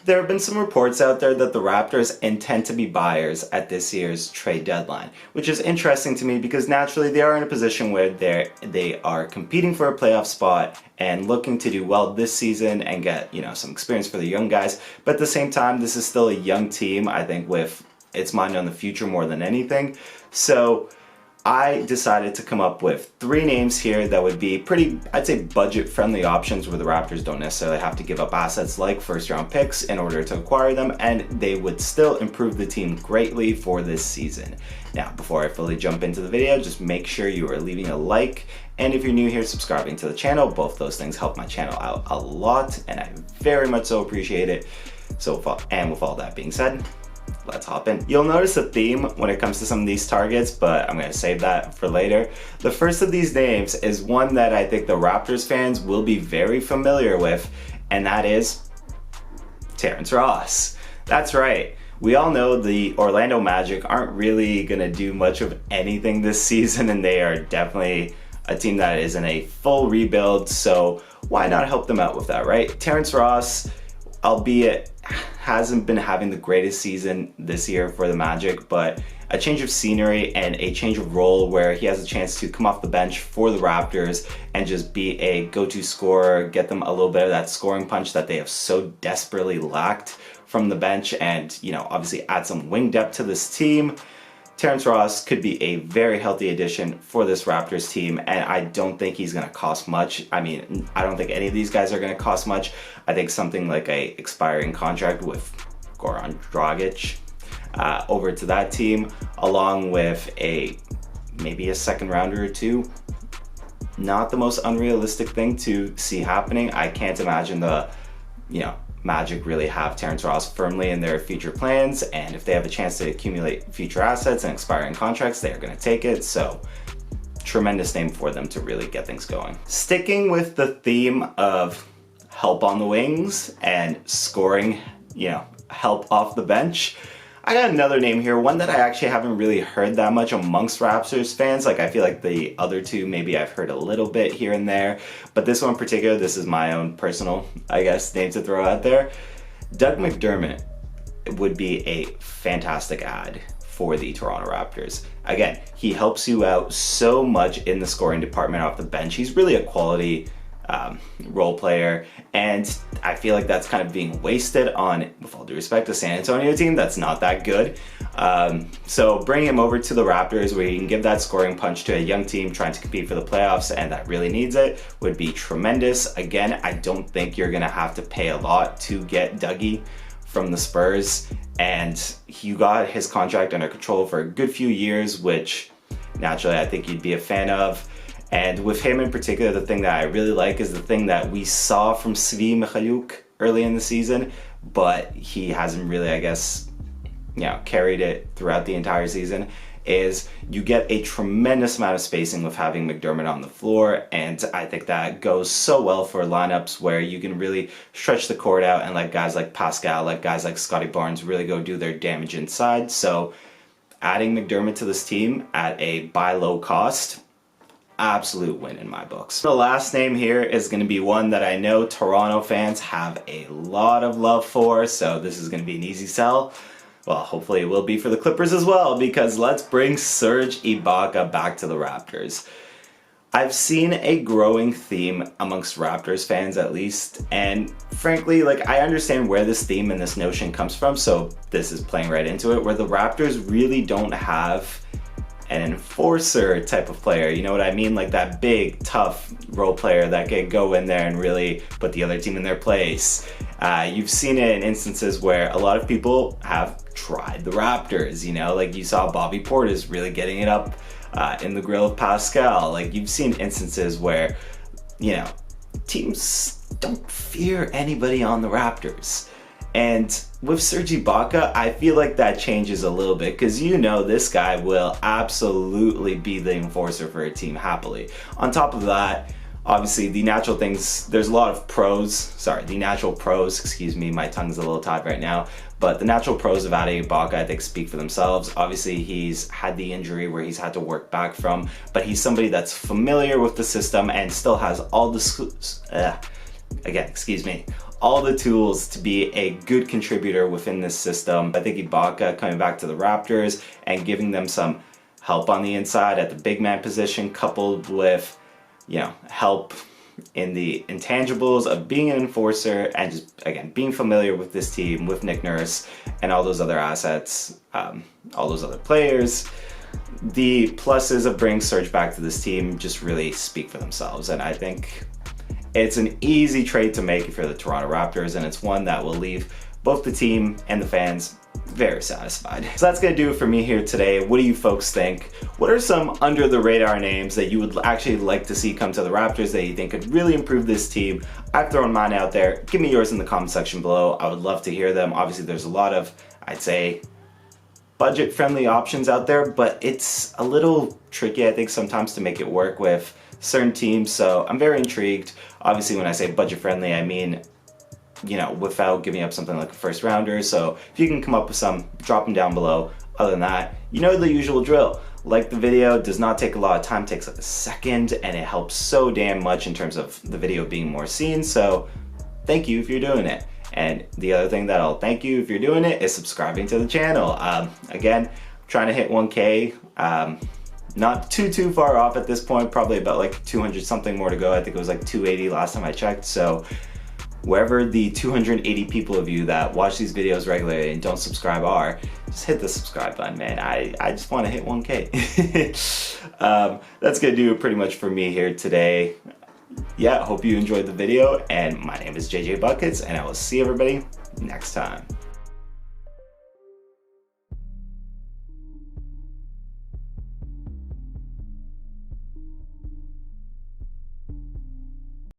There have been some reports out there that the Raptors intend to be buyers at this year's trade deadline, which is interesting to me because naturally they are in a position where they are competing for a playoff spot and looking to do well this season and get, some experience for the young guys. But at the same time, this is still a young team, I think, with its mind on the future more than anything. So I decided to come up with 3 names here that would be pretty, I'd say, budget-friendly options where the Raptors don't necessarily have to give up assets like first-round picks in order to acquire them, and they would still improve the team greatly for this season. Now, before I fully jump into the video, just make sure you are leaving a like, and if you're new here, subscribing to the channel. Both those things help my channel out a lot, and I very much so appreciate it. And with all that being said, let's hop in. You'll notice a theme when it comes to some of these targets, but I'm going to save that for later. The first of these names is one that I think the Raptors fans will be very familiar with, and that is Terrence Ross. That's right. We all know the Orlando Magic aren't really going to do much of anything this season, and they are definitely a team that is in a full rebuild, so why not help them out with that, right? Terrence Ross, albeit hasn't been having the greatest season this year for the Magic, but a change of scenery and a change of role where he has a chance to come off the bench for the Raptors and just be a go-to scorer, get them a little bit of that scoring punch that they have so desperately lacked from the bench, and obviously add some wing depth to this team. Terrence Ross could be a very healthy addition for this Raptors team, and I don't think he's going to cost much. I mean, I don't think any of these guys are going to cost much. I think something like a expiring contract with Goran Dragic over to that team, along with maybe a second rounder or 2. Not the most unrealistic thing to see happening. I can't imagine the, Magic really have Terrence Ross firmly in their future plans, and if they have a chance to accumulate future assets and expiring contracts, they are going to take it. So tremendous name for them to really get things going. Sticking with the theme of help on the wings and scoring, help off the bench, I got another name here, one that I actually haven't really heard that much amongst Raptors fans. Like, I feel like the other two, maybe I've heard a little bit here and there, but this one in particular, this is my own personal, name to throw out there. Doug McDermott would be a fantastic add for the Toronto Raptors. Again, he helps you out so much in the scoring department off the bench. He's really a quality role player, and I feel like that's kind of being wasted on, with all due respect, the San Antonio team that's not that good. So bringing him over to the Raptors where he can give that scoring punch to a young team trying to compete for the playoffs and that really needs it would be tremendous. Again, I don't think you're gonna have to pay a lot to get Dougie from the Spurs, and you got his contract under control for a good few years, which naturally I think you'd be a fan of. And with him in particular, the thing that I really like is the thing that we saw from Svi Mykhailiuk early in the season, but he hasn't really, carried it throughout the entire season, is you get a tremendous amount of spacing with having McDermott on the floor, and I think that goes so well for lineups where you can really stretch the court out and let guys like Pascal, like guys like Scotty Barnes really go do their damage inside. So adding McDermott to this team at a buy low cost, absolute win in my books. The last name here is going to be one that I know Toronto fans have a lot of love for, so this is going to be an easy sell. Well, hopefully it will be for the Clippers as well, because let's bring Serge Ibaka back to the Raptors. I've seen a growing theme amongst Raptors fans, at least, and frankly, I understand where this theme and this notion comes from, so this is playing right into it, where the Raptors really don't have an enforcer type of player, you know what I mean? Like that big, tough role player that can go in there and really put the other team in their place. You've seen it in instances where a lot of people have tried the Raptors, like you saw Bobby Portis really getting it up in the grill of Pascal. Like you've seen instances where, teams don't fear anybody on the Raptors. And with Serge Ibaka, I feel like that changes a little bit because this guy will absolutely be the enforcer for a team happily. On top of that, obviously the natural pros, excuse me, my tongue's a little tied right now, but the natural pros of adding Ibaka I think speak for themselves. Obviously he's had the injury where he's had to work back from, but he's somebody that's familiar with the system and still has all all the tools to be a good contributor within this system. I think Ibaka coming back to the Raptors and giving them some help on the inside at the big man position, coupled with, you know, help in the intangibles of being an enforcer and just, again, being familiar with this team, with Nick Nurse and all those other assets, all those other players. The pluses of bringing Serge back to this team just really speak for themselves, and I think it's an easy trade to make if you're the Toronto Raptors, and it's one that will leave both the team and the fans very satisfied. So that's gonna do it for me here today. What do you folks think? What are some under the radar names that you would actually like to see come to the Raptors that you think could really improve this team? I've thrown mine out there. Give me yours in the comment section below. I would love to hear them. Obviously there's a lot of, I'd say, budget friendly options out there, but it's a little tricky, I think, sometimes to make it work with certain teams. So I'm very intrigued. Obviously when I say budget friendly, I mean, you know, without giving up something like a first rounder. So if you can come up with some, drop them down below. Other than that, you know the usual drill. Like the video, does not take a lot of time, takes like a second, and it helps so damn much in terms of the video being more seen. So thank you if you're doing it. And the other thing that I'll thank you if you're doing it is subscribing to the channel. Again, trying to hit 1K. Not too far off at this point, probably about like 200 something more to go. I think it was like 280 last time I checked. So wherever the 280 people of you that watch these videos regularly and don't subscribe are, just hit the subscribe button, man. I just want to hit 1K. That's gonna do it pretty much for me here today. Yeah, hope you enjoyed the video, and my name is JJ Buckets, and I will see everybody next time.